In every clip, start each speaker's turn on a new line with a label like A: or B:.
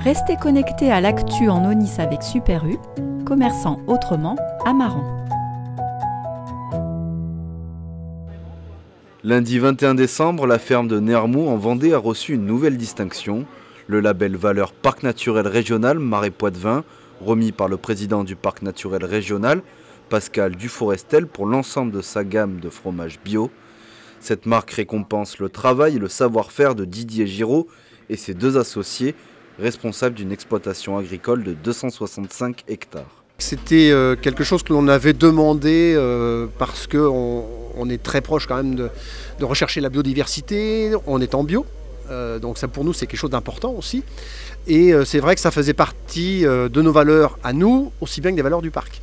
A: Restez connectés à l'actu en Aunis avec Super U, commerçant autrement à Maran.
B: Lundi 21 décembre, la ferme de Nermou en Vendée a reçu une nouvelle distinction, le label Valeur Parc Naturel Régional Marais Poitevin, remis par le président du Parc Naturel Régional, Pascal Duforestel, pour l'ensemble de sa gamme de fromages bio. Cette marque récompense le travail et le savoir-faire de Didier Giraud et ses deux associés, responsables d'une exploitation agricole de 265 hectares.
C: C'était quelque chose que l'on avait demandé parce qu'on est très proche quand même de rechercher la biodiversité, on est en bio, donc ça pour nous c'est quelque chose d'important aussi. Et c'est vrai que ça faisait partie de nos valeurs à nous, aussi bien que des valeurs du parc.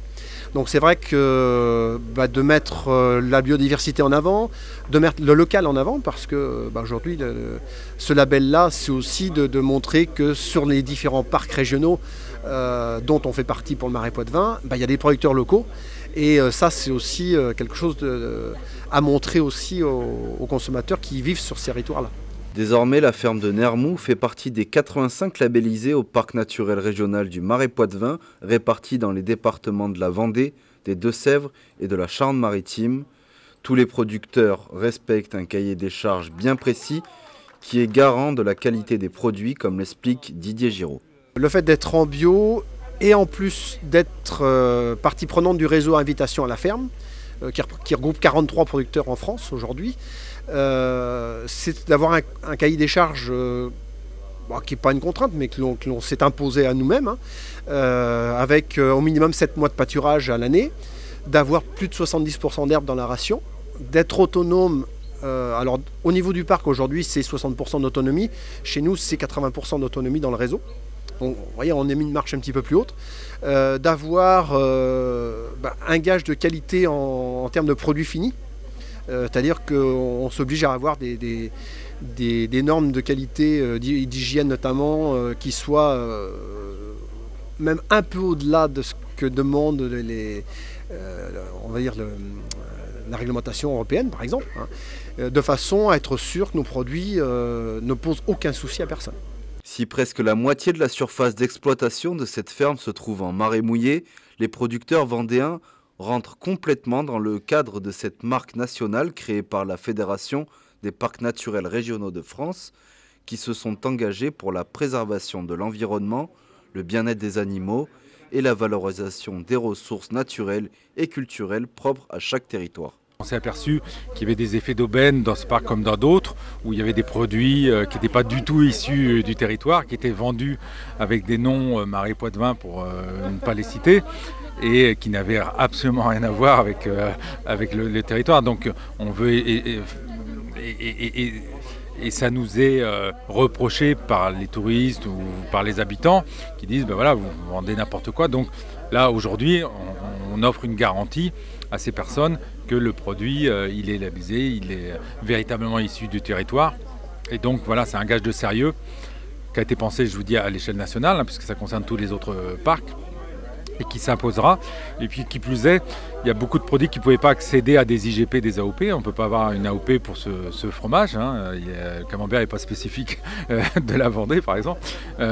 C: Donc c'est vrai que de mettre la biodiversité en avant, de mettre le local en avant, parce que aujourd'hui ce label-là, c'est aussi de montrer que sur les différents parcs régionaux dont on fait partie pour le Marais Poitevin, il y a des producteurs locaux. Et ça c'est aussi quelque chose à montrer aussi aux consommateurs qui vivent sur ces territoires-là.
B: Désormais, la ferme de Nermou fait partie des 85 labellisés au Parc naturel régional du Marais Poitevin, répartis dans les départements de la Vendée, des Deux-Sèvres et de la Charente-Maritime. Tous les producteurs respectent un cahier des charges bien précis qui est garant de la qualité des produits, comme l'explique Didier Giraud.
C: Le fait d'être en bio et en plus d'être partie prenante du réseau Invitation à la ferme, qui regroupe 43 producteurs en France aujourd'hui, c'est d'avoir un cahier des charges qui n'est pas une contrainte, mais que l'on s'est imposé à nous-mêmes, avec au minimum 7 mois de pâturage à l'année, d'avoir plus de 70% d'herbe dans la ration, d'être autonome. Alors au niveau du parc aujourd'hui c'est 60% d'autonomie, chez nous c'est 80% d'autonomie dans le réseau. Donc, vous voyez, on a mis une marche un petit peu plus haute, d'avoir un gage de qualité en termes de produits finis. C'est-à-dire qu'on s'oblige à avoir des normes de qualité, d'hygiène notamment, qui soient même un peu au-delà de ce que demande on va dire la réglementation européenne, par exemple, de façon à être sûr que nos produits ne posent aucun souci à personne.
B: Si presque la moitié de la surface d'exploitation de cette ferme se trouve en marais mouillé, les producteurs vendéens rentrent complètement dans le cadre de cette marque nationale créée par la Fédération des parcs naturels régionaux de France, qui se sont engagés pour la préservation de l'environnement, le bien-être des animaux et la valorisation des ressources naturelles et culturelles propres à chaque territoire.
D: On s'est aperçu qu'il y avait des effets d'aubaine dans ce parc comme dans d'autres, où il y avait des produits qui n'étaient pas du tout issus du territoire, qui étaient vendus avec des noms Marais Poitevin pour ne pas les citer, et qui n'avaient absolument rien à voir avec le territoire. Donc on veut et ça nous est reproché par les touristes ou par les habitants qui disent voilà, vous vendez n'importe quoi. Donc là aujourd'hui on offre une garantie à ces personnes que le produit il est labellisé, il est véritablement issu du territoire. Et donc voilà, c'est un gage de sérieux qui a été pensé, je vous dis, à l'échelle nationale, puisque ça concerne tous les autres parcs, et qui s'imposera. Et puis qui plus est, il y a beaucoup de produits qui ne pouvaient pas accéder à des IGP, des AOP. On ne peut pas avoir une AOP pour ce fromage. Le camembert n'est pas spécifique de la Vendée, par exemple.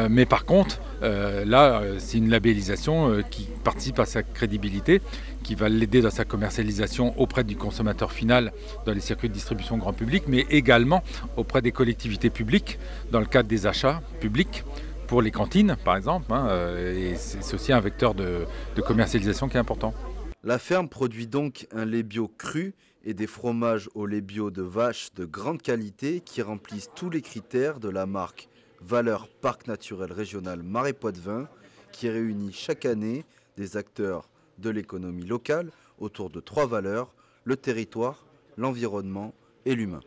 D: Mais par contre, là, c'est une labellisation qui participe à sa crédibilité, qui va l'aider dans sa commercialisation auprès du consommateur final dans les circuits de distribution grand public, mais également auprès des collectivités publiques dans le cadre des achats publics, pour les cantines par exemple, et c'est aussi un vecteur de commercialisation qui est important.
B: La ferme produit donc un lait bio cru et des fromages au lait bio de vache de grande qualité qui remplissent tous les critères de la marque Valeur Parc Naturel Régional Marais Poitevin, qui réunit chaque année des acteurs de l'économie locale autour de 3 valeurs: le territoire, l'environnement et l'humain.